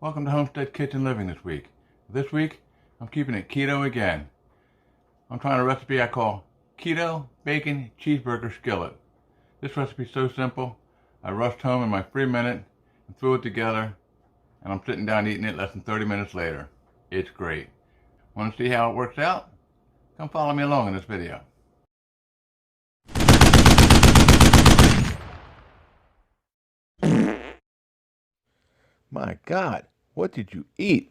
Welcome to Homestead Kitchen Living this week. This week, I'm keeping it keto again. I'm trying a recipe I call Keto Bacon Cheeseburger Skillet. This recipe is so simple, I rushed home in my free minute and threw it together, and I'm sitting down eating it less than 30 minutes later. It's great. Want to see how it works out? Come follow me along in this video. My God, what did you eat?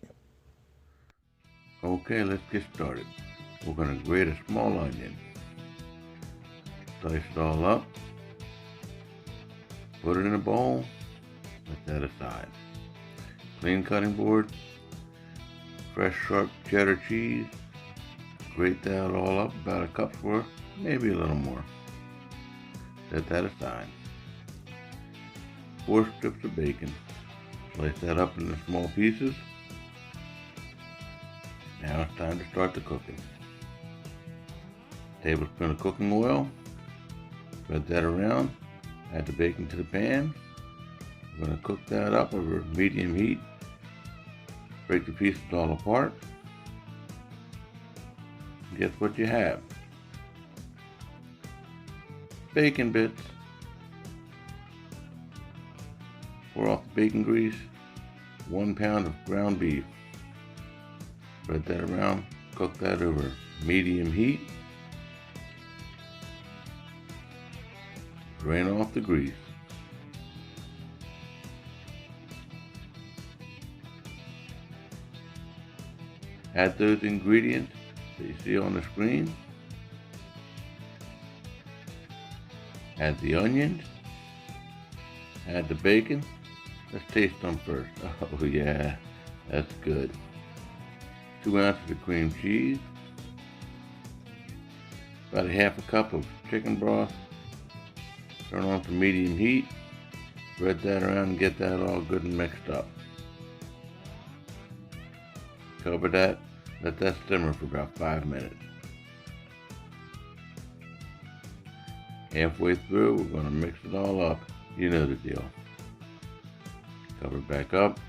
Okay, let's get started. We're going to grate a small onion. Slice it all up. Put it in a bowl. Let that aside. Clean cutting board. Fresh sharp cheddar cheese. Grate that all up, about a cup's worth, maybe a little more. Set that aside. 4 strips of bacon. Slice that up into small pieces. Now it's time to start the cooking. Tablespoon of cooking oil. Spread that around. Add the bacon to the pan. We're going to cook that up over medium heat. Break the pieces all apart. And guess what you have? Bacon bits. Pour off the bacon grease. 1 pound of ground beef. Spread that around. Cook that over medium heat. Drain off the grease. Add those ingredients that you see on the screen. Add the onions. Add the bacon. Let's taste them first. Oh yeah, that's good. 2 ounces of cream cheese. About a half a cup of chicken broth. Turn on to medium heat. Spread that around and get that all good and mixed up. Cover that. Let that simmer for about 5 minutes. Halfway through, we're going to mix it all up. You know the deal. Cover it back up.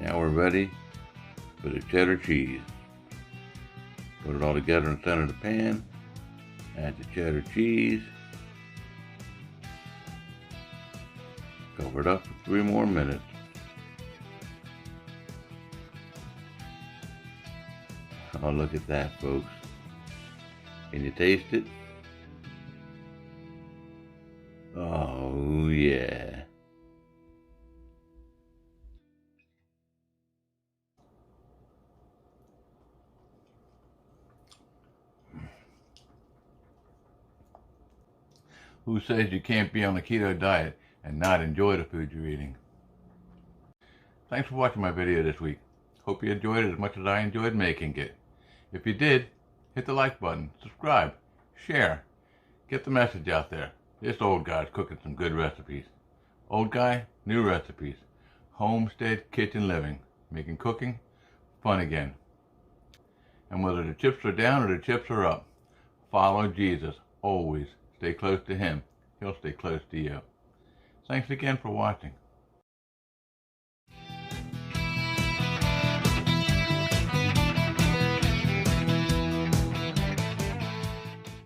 Now we're ready for the cheddar cheese. Put it all together in the center of the pan. Add the cheddar cheese. Cover it up for 3 more minutes. Oh, look at that, folks. Can you taste it? Oh, yeah. Who says you can't be on a keto diet and not enjoy the food you're eating? Thanks for watching my video this week. Hope you enjoyed it as much as I enjoyed making it. If you did, hit the like button, subscribe, share, get the message out there. This old guy's cooking some good recipes. Old guy, new recipes. Homestead Kitchen Living, making cooking fun again. And whether the chips are down or the chips are up, follow Jesus always. Stay close to him. He'll stay close to you. Thanks again for watching.